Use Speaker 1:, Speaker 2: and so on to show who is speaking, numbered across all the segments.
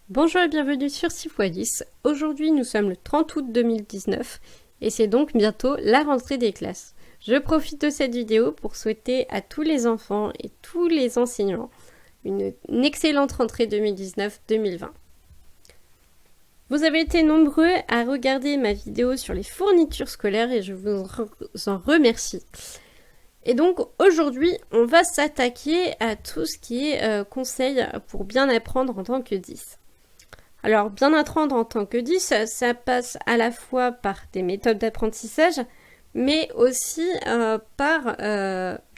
Speaker 1: Bonjour et bienvenue sur 6x10. Aujourd'hui nous sommes le 30 août 2019 et c'est donc bientôt la rentrée des classes. Je profite de cette vidéo pour souhaiter à tous les enfants et tous les enseignants une excellente rentrée 2019-2020. Vous avez été nombreux à regarder ma vidéo sur les fournitures scolaires et je vous en remercie. Et donc aujourd'hui on va s'attaquer à tout ce qui est conseils pour bien apprendre en tant que 10. Alors, bien apprendre en tant que 10, ça passe à la fois par des méthodes d'apprentissage, mais aussi par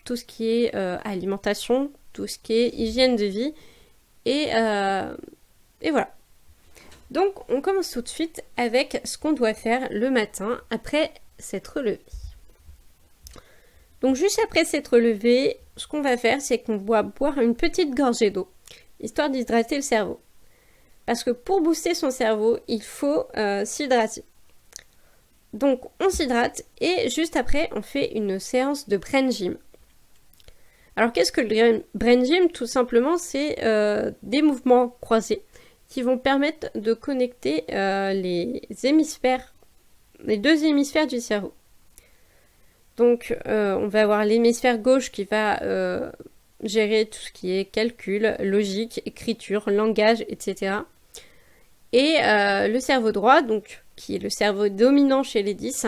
Speaker 1: tout ce qui est alimentation, tout ce qui est hygiène de vie, et voilà. Donc, on commence tout de suite avec ce qu'on doit faire le matin après s'être levé. Donc, juste après s'être levé, ce qu'on va faire, c'est qu'on va boire une petite gorgée d'eau, histoire d'hydrater le cerveau. Parce que pour booster son cerveau, il faut s'hydrater. Donc on s'hydrate et juste après, on fait une séance de brain gym. Alors qu'est-ce que le brain gym? Tout simplement, c'est des mouvements croisés qui vont permettre de connecter les deux hémisphères du cerveau. Donc on va avoir l'hémisphère gauche qui va gérer tout ce qui est calcul, logique, écriture, langage, etc. Et le cerveau droit, donc, qui est le cerveau dominant chez les 10,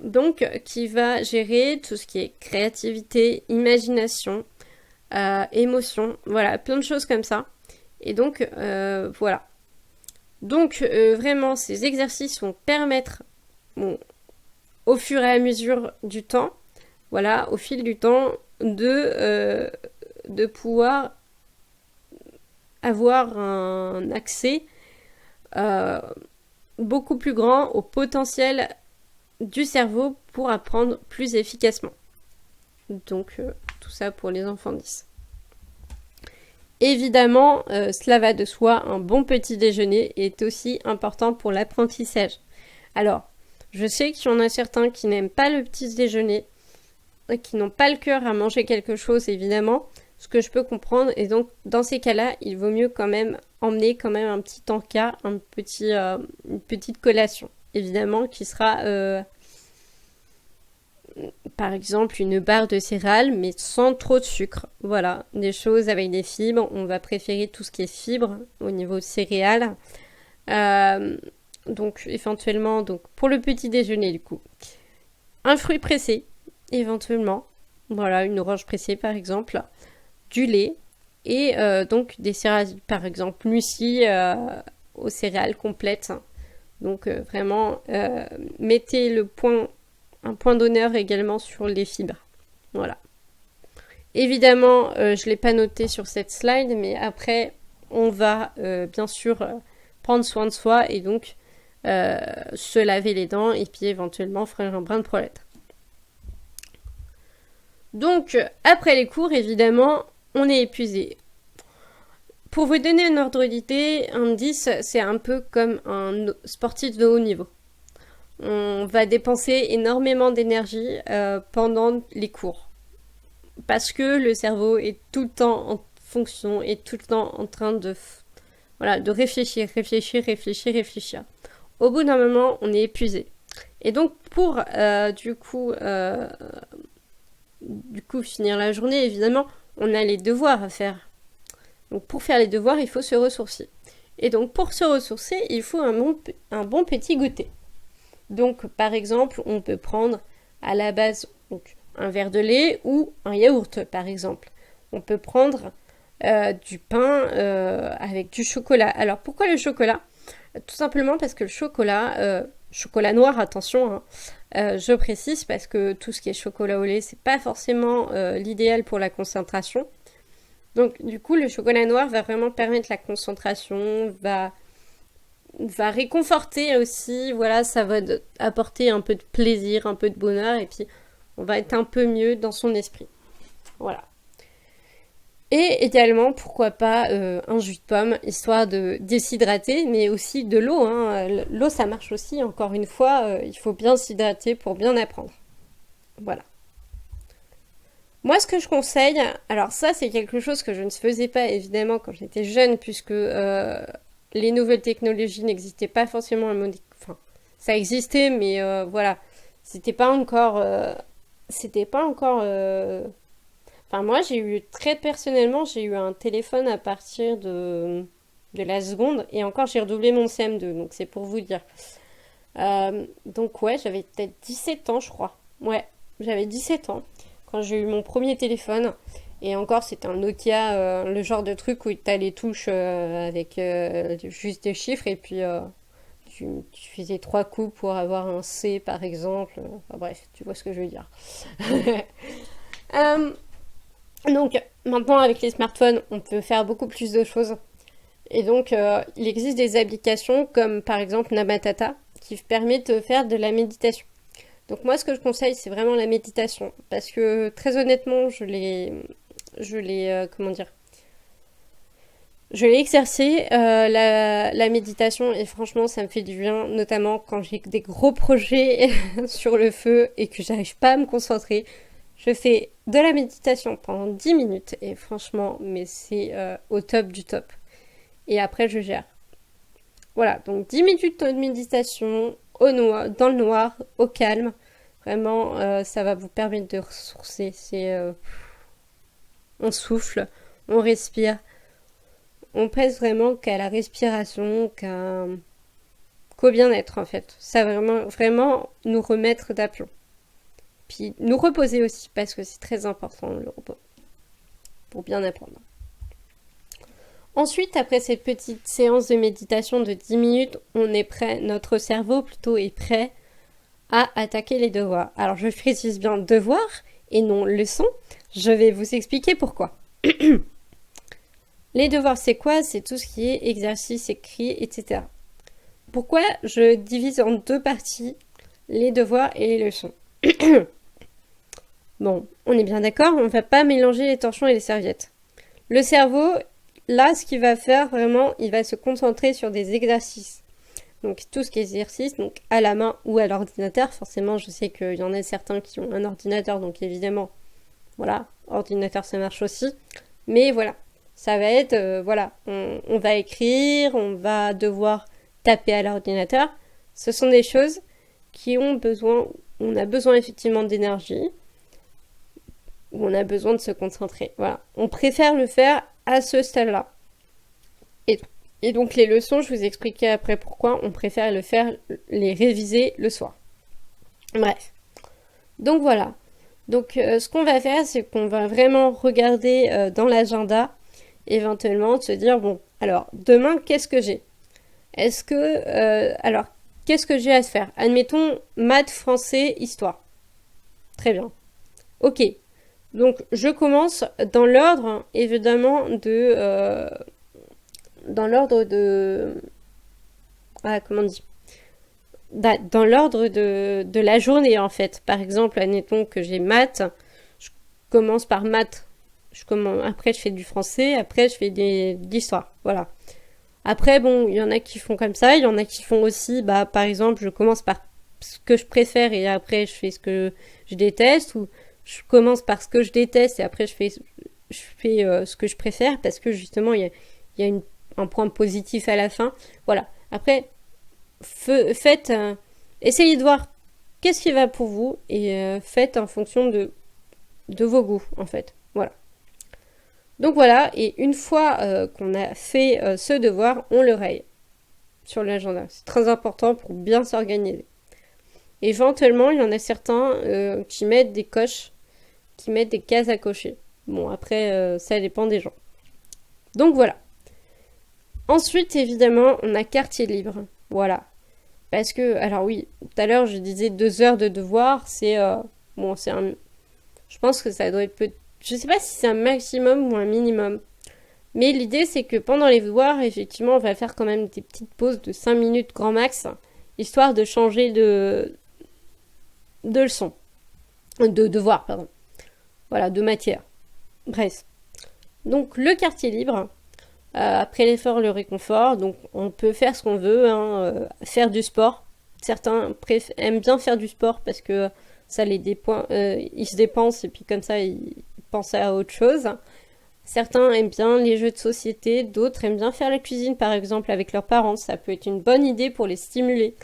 Speaker 1: donc, qui va gérer tout ce qui est créativité, imagination, émotion, voilà, plein de choses comme ça. Et donc, voilà. Donc, vraiment, ces exercices vont permettre, au fur et à mesure du temps, voilà, au fil du temps, de pouvoir avoir un accès beaucoup plus grand au potentiel du cerveau pour apprendre plus efficacement. Donc tout ça pour les enfants 10. Évidemment, cela va de soi, un bon petit déjeuner est aussi important pour l'apprentissage. Alors, je sais qu'il y en a certains qui n'aiment pas le petit déjeuner, qui n'ont pas le cœur à manger quelque chose, évidemment, ce que je peux comprendre. Et donc, dans ces cas-là, il vaut mieux quand même emmener quand même un petit encas, une petite collation, évidemment, qui sera, par exemple, une barre de céréales, mais sans trop de sucre. Voilà, des choses avec des fibres. On va préférer tout ce qui est fibres au niveau céréales. Donc, éventuellement, pour le petit déjeuner, du coup, un fruit pressé, éventuellement. Voilà, une orange pressée, par exemple. Du lait et donc des céréales, par exemple muesli aux céréales complètes. Donc vraiment, mettez un point d'honneur également sur les fibres. Voilà. Évidemment, je ne l'ai pas noté sur cette slide, mais après, on va bien sûr prendre soin de soi et donc se laver les dents et puis éventuellement faire un brin de toilette. Donc, après les cours, évidemment, on est épuisé. Pour vous donner un ordre d'idée, un 10, c'est un peu comme un sportif de haut niveau. On va dépenser énormément d'énergie pendant les cours. Parce que le cerveau est tout le temps en fonction, est tout le temps en train de réfléchir. Au bout d'un moment, on est épuisé. Et donc, pour du coup, finir la journée, évidemment, on a les devoirs à faire. Donc pour faire les devoirs, il faut se ressourcer. Et donc pour se ressourcer, il faut un bon petit goûter. Donc par exemple, on peut prendre à la base un verre de lait ou un yaourt par exemple. On peut prendre du pain avec du chocolat. Alors pourquoi le chocolat? Tout simplement parce que le chocolat noir, attention, je précise parce que tout ce qui est chocolat au lait, c'est pas forcément l'idéal pour la concentration. Donc du coup, le chocolat noir va vraiment permettre la concentration, va réconforter aussi, voilà, ça va apporter un peu de plaisir, un peu de bonheur, et puis on va être un peu mieux dans son esprit. Voilà. Et également, pourquoi pas un jus de pomme, histoire de déshydrater, mais aussi de l'eau. L'eau, ça marche aussi, encore une fois, il faut bien s'hydrater pour bien apprendre. Voilà. Moi, ce que je conseille, alors ça, c'est quelque chose que je ne faisais pas, évidemment, quand j'étais jeune, puisque les nouvelles technologies n'existaient pas forcément enfin, ça existait, mais voilà, c'était pas encore... Enfin, moi, très personnellement, j'ai eu un téléphone à partir de la seconde, et encore, j'ai redoublé mon CM2, donc c'est pour vous dire. Donc ouais, j'avais peut-être 17 ans, je crois. Ouais, j'avais 17 ans quand j'ai eu mon premier téléphone. Et encore, c'était un Nokia, le genre de truc où tu as les touches avec juste des chiffres, et puis tu faisais 3 coups pour avoir un C, par exemple. Enfin, bref, tu vois ce que je veux dire. Euh, donc, maintenant, avec les smartphones, on peut faire beaucoup plus de choses. Et donc, il existe des applications comme par exemple Namatata qui permet de faire de la méditation. Donc moi, ce que je conseille, c'est vraiment la méditation. Parce que très honnêtement, comment dire, je l'ai exercé, la méditation, et franchement, ça me fait du bien, notamment quand j'ai des gros projets sur le feu et que j'arrive pas à me concentrer. Je fais de la méditation pendant 10 minutes, et franchement, mais c'est au top du top. Et après, je gère. Voilà, donc 10 minutes de méditation dans le noir, au calme. Vraiment, ça va vous permettre de ressourcer. On souffle, on respire. On pense vraiment qu'à la respiration, qu'au bien-être en fait. Ça va vraiment nous remettre d'aplomb. Puis nous reposer aussi, parce que c'est très important le repos, pour bien apprendre. Ensuite, après cette petite séance de méditation de 10 minutes, on est prêt, notre cerveau plutôt est prêt à attaquer les devoirs. Alors je précise bien devoirs et non leçons. Je vais vous expliquer pourquoi. Les devoirs, c'est quoi? C'est tout ce qui est exercice écrit, etc. Pourquoi je divise en 2 parties les devoirs et les leçons? Bon, on est bien d'accord, on ne va pas mélanger les torchons et les serviettes. Le cerveau, là, ce qu'il va faire vraiment, il va se concentrer sur des exercices. Donc tout ce qui est exercice, donc à la main ou à l'ordinateur. Forcément, je sais qu'il y en a certains qui ont un ordinateur, donc évidemment, voilà, ordinateur ça marche aussi. Mais voilà, ça va être, voilà, on va écrire, on va devoir taper à l'ordinateur. Ce sont des choses on a besoin effectivement d'énergie, où on a besoin de se concentrer. Voilà, on préfère le faire à ce stade-là. Et donc les leçons, je vous expliquerai après pourquoi on préfère les réviser le soir. Bref. Donc voilà. Donc ce qu'on va faire, c'est qu'on va vraiment regarder dans l'agenda, éventuellement se dire, bon, alors demain, qu'est-ce que j'ai? Alors, qu'est-ce que j'ai à se faire? Admettons, maths, français, histoire. Très bien. Ok. Donc je commence dans l'ordre, évidemment, comment on dit, dans l'ordre de la journée en fait. Par exemple, admettons que j'ai maths, je commence par maths, après je fais du français, après je fais de l'histoire, voilà. Après bon, il y en a qui font comme ça, il y en a qui font aussi, par exemple, je commence par ce que je préfère et après je fais ce que je déteste, ou je commence par ce que je déteste et après je fais ce que je préfère, parce que justement il y a un point positif à la fin. Voilà. Après, essayez de voir qu'est-ce qui va pour vous et faites en fonction de vos goûts, en fait. Voilà. Donc voilà, et une fois qu'on a fait ce devoir, on le raye sur l'agenda. C'est très important pour bien s'organiser. Éventuellement, il y en a certains qui mettent des coches, qui mettent des cases à cocher. Bon, après, ça dépend des gens. Donc voilà. Ensuite, évidemment, on a quartier libre. Voilà. Parce que, alors oui, tout à l'heure, je disais 2 heures de devoir, bon, je pense que ça doit être je sais pas si c'est un maximum ou un minimum. Mais l'idée, c'est que pendant les devoirs, effectivement, on va faire quand même des petites pauses de 5 minutes grand max, histoire de changer de leçon. De devoir, pardon. Voilà, de matière. Bref. Donc, le quartier libre, après l'effort, le réconfort. Donc, on peut faire ce qu'on veut, faire du sport. Certains aiment bien faire du sport parce que ça ils se dépensent et puis comme ça, ils pensent à autre chose. Certains aiment bien les jeux de société, d'autres aiment bien faire la cuisine par exemple avec leurs parents. Ça peut être une bonne idée pour les stimuler.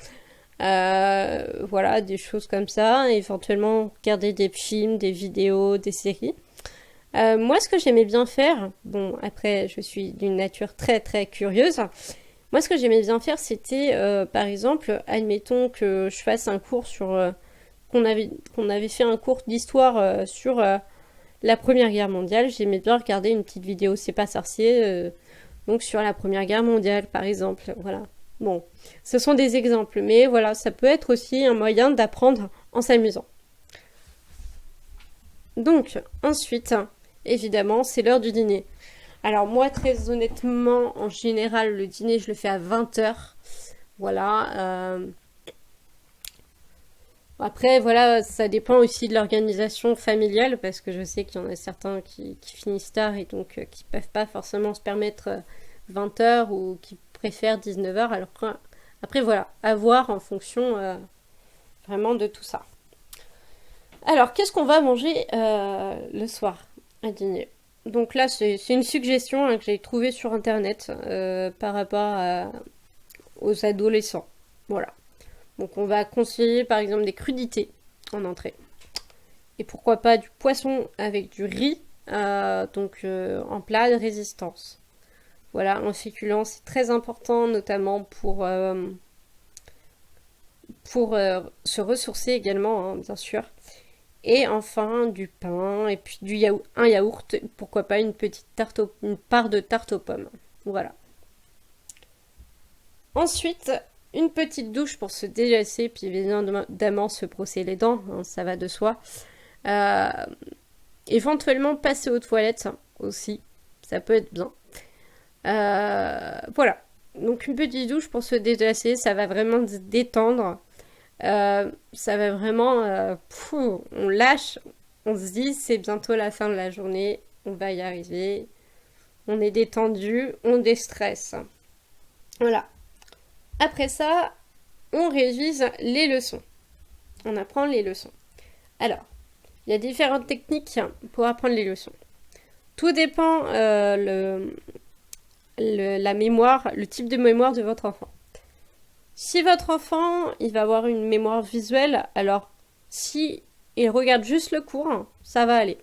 Speaker 1: Voilà, des choses comme ça. Éventuellement regarder des films, des vidéos, des séries. Moi, ce que j'aimais bien faire, bon, après, je suis d'une nature très très curieuse. Moi, ce que j'aimais bien faire, c'était, par exemple, admettons que je fasse un cours sur... qu'on avait fait un cours d'histoire sur la Première Guerre mondiale. J'aimais bien regarder une petite vidéo, c'est pas sorcier, donc sur la Première Guerre mondiale, par exemple. Voilà. Bon, ce sont des exemples, mais voilà, ça peut être aussi un moyen d'apprendre en s'amusant. Donc, ensuite, évidemment, c'est l'heure du dîner. Alors moi, très honnêtement, en général, le dîner, je le fais à 20h. Voilà. Après, voilà, ça dépend aussi de l'organisation familiale, parce que je sais qu'il y en a certains qui finissent tard et donc qui peuvent pas forcément se permettre 20h ou qui préfèrent 19h. Alors après, voilà, à voir en fonction vraiment de tout ça. Alors, qu'est-ce qu'on va manger le soir à dîner? Donc là, c'est une suggestion que j'ai trouvée sur Internet par rapport aux adolescents. Voilà. Donc on va conseiller par exemple des crudités en entrée. Et pourquoi pas du poisson avec du riz, donc en plat de résistance. Voilà, un féculent, c'est très important, notamment pour se ressourcer également, hein, bien sûr. Et enfin, du pain, et puis un yaourt, pourquoi pas une part de tarte aux pommes. Voilà. Ensuite, une petite douche pour se délasser, puis évidemment se brosser les dents, hein, ça va de soi. Euh, Éventuellement passer aux toilettes aussi, ça peut être bien. Voilà, donc une petite douche pour se délasser, ça va vraiment se détendre. Ça va vraiment, on lâche, on se dit c'est bientôt la fin de la journée, on va y arriver, on est détendu, on déstresse. Voilà. Après ça, on révise les leçons. On apprend les leçons. Alors, il y a différentes techniques pour apprendre les leçons. Tout dépend la mémoire, le type de mémoire de votre enfant. Si votre enfant, il va avoir une mémoire visuelle, alors si il regarde juste le cours, ça va aller.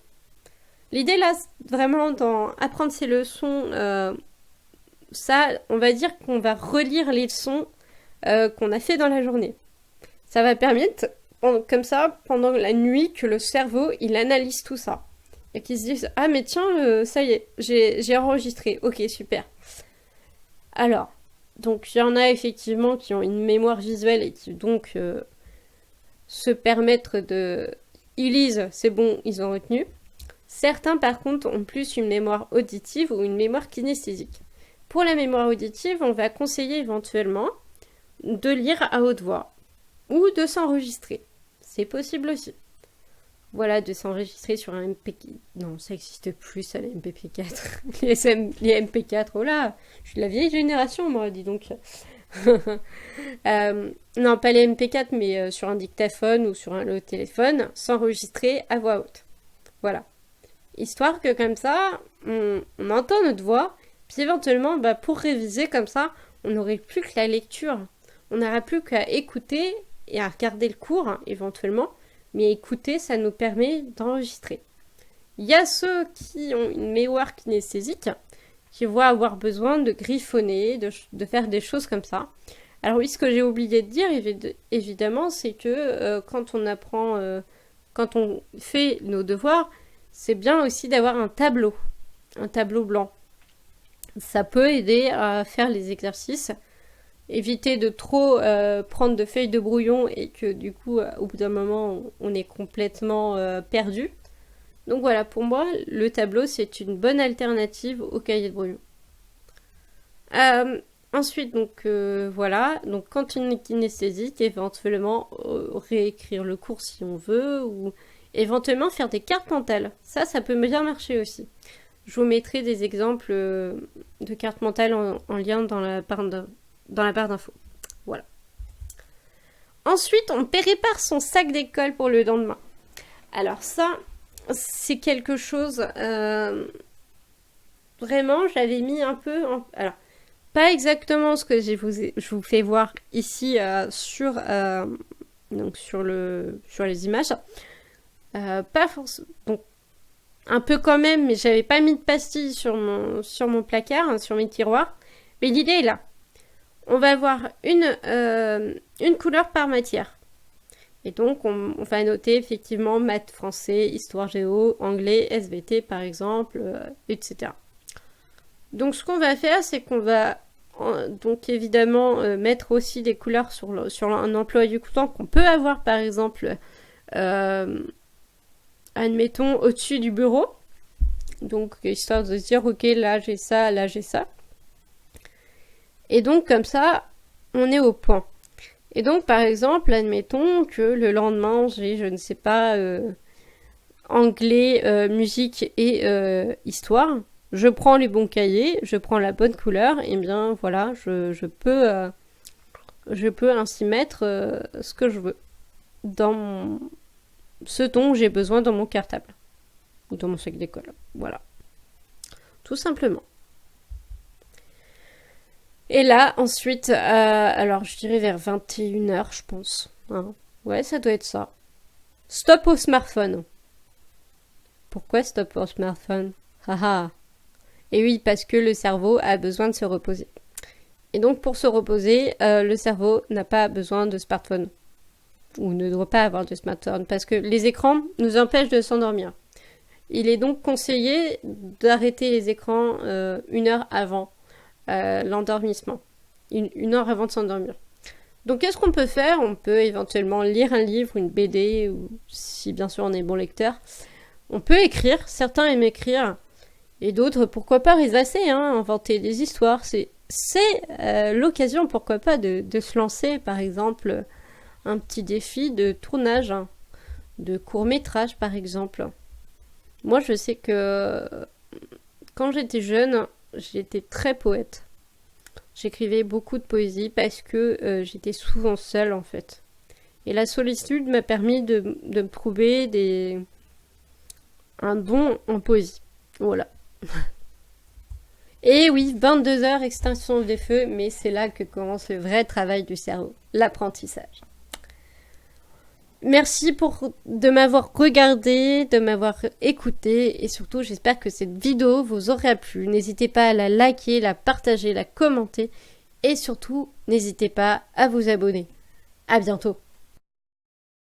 Speaker 1: L'idée là, vraiment, dans apprendre ces leçons, ça, on va dire qu'on va relire les leçons qu'on a fait dans la journée. Ça va permettre, comme ça, pendant la nuit, que le cerveau, il analyse tout ça. Et qu'il se dise, ah mais tiens, ça y est, j'ai enregistré. Ok, super. Alors, donc il y en a effectivement qui ont une mémoire visuelle et qui donc se permettent de... Ils lisent, c'est bon, ils ont retenu. Certains par contre ont plus une mémoire auditive ou une mémoire kinesthésique. Pour la mémoire auditive, on va conseiller éventuellement de lire à haute voix ou de s'enregistrer. C'est possible aussi. Voilà, de s'enregistrer sur un MP4. Non, ça n'existe plus, ça, les MP4. Les MP4, oh là, je suis de la vieille génération, moi, dis donc. Non, pas les MP4, mais sur un dictaphone ou sur le téléphone, s'enregistrer à voix haute. Voilà. Histoire que comme ça, on entend notre voix, puis éventuellement, pour réviser comme ça, on n'aurait plus que la lecture. On n'aura plus qu'à écouter et à regarder le cours, éventuellement. Mais écouter, ça nous permet d'enregistrer. Il y a ceux qui ont une mémoire kinesthésique, qui vont avoir besoin de griffonner, de faire des choses comme ça. Alors oui, ce que j'ai oublié de dire, évidemment, c'est que quand on apprend, quand on fait nos devoirs, c'est bien aussi d'avoir un tableau blanc. Ça peut aider à faire les exercices, éviter de trop prendre de feuilles de brouillon et que du coup, au bout d'un moment, on est complètement perdu. Donc voilà, pour moi, le tableau, c'est une bonne alternative au cahier de brouillon. Ensuite, donc voilà, donc quand on est kinesthésique, éventuellement réécrire le cours si on veut, ou éventuellement faire des cartes mentales. Ça peut bien marcher aussi. Je vous mettrai des exemples de cartes mentales en lien dans la barre d'infos. Voilà. Ensuite, on prépare son sac d'école pour le lendemain. Alors ça, c'est quelque chose vraiment, j'avais mis un peu... Alors, pas exactement ce que je vous fais voir ici donc sur les images. Pas forcément... Bon, un peu quand même, mais j'avais pas mis de pastilles sur mon placard, hein, sur mes tiroirs. Mais l'idée est là. On va avoir une couleur par matière. Et donc, on va noter effectivement maths, français, histoire géo, anglais, SVT par exemple, etc. Donc, ce qu'on va faire, c'est qu'on va donc évidemment mettre aussi des couleurs sur un emploi du temps qu'on peut avoir par exemple, admettons, au-dessus du bureau. Donc, histoire de se dire, ok, là j'ai ça, là j'ai ça. Et donc, comme ça, on est au point. Et donc, par exemple, admettons que le lendemain, j'ai, je ne sais pas, anglais, musique et histoire. Je prends les bons cahiers, je prends la bonne couleur, et bien voilà, je peux ainsi mettre ce que je veux dans ce dont j'ai besoin dans mon cartable ou dans mon sac d'école. Voilà, tout simplement. Et là, ensuite, alors je dirais vers 21h, je pense. Hein. Ouais, ça doit être ça. Stop au smartphone. Pourquoi stop au smartphone? Haha. Et oui, parce que le cerveau a besoin de se reposer. Et donc, pour se reposer, le cerveau n'a pas besoin de smartphone. Ou ne doit pas avoir de smartphone, parce que les écrans nous empêchent de s'endormir. Il est donc conseillé d'arrêter les écrans 1 heure avant l'endormissement. Une heure avant de s'endormir. Donc, qu'est-ce qu'on peut faire? On peut éventuellement lire un livre, une BD, ou si bien sûr on est bon lecteur. On peut écrire, certains aiment écrire, et d'autres, pourquoi pas rêvasser, hein, inventer des histoires. C'est l'occasion, pourquoi pas, de se lancer, par exemple, un petit défi de tournage, hein, de court-métrage, par exemple. Moi, je sais que quand j'étais jeune, j'étais très poète. J'écrivais beaucoup de poésie parce que j'étais souvent seule, en fait. Et la solitude m'a permis de me trouver un don en poésie. Voilà. Et oui, 22h, extinction des feux, mais c'est là que commence le vrai travail du cerveau, l'apprentissage. Merci de m'avoir regardé, de m'avoir écouté, et surtout j'espère que cette vidéo vous aura plu. N'hésitez pas à la liker, la partager, la commenter, et surtout n'hésitez pas à vous abonner. À bientôt.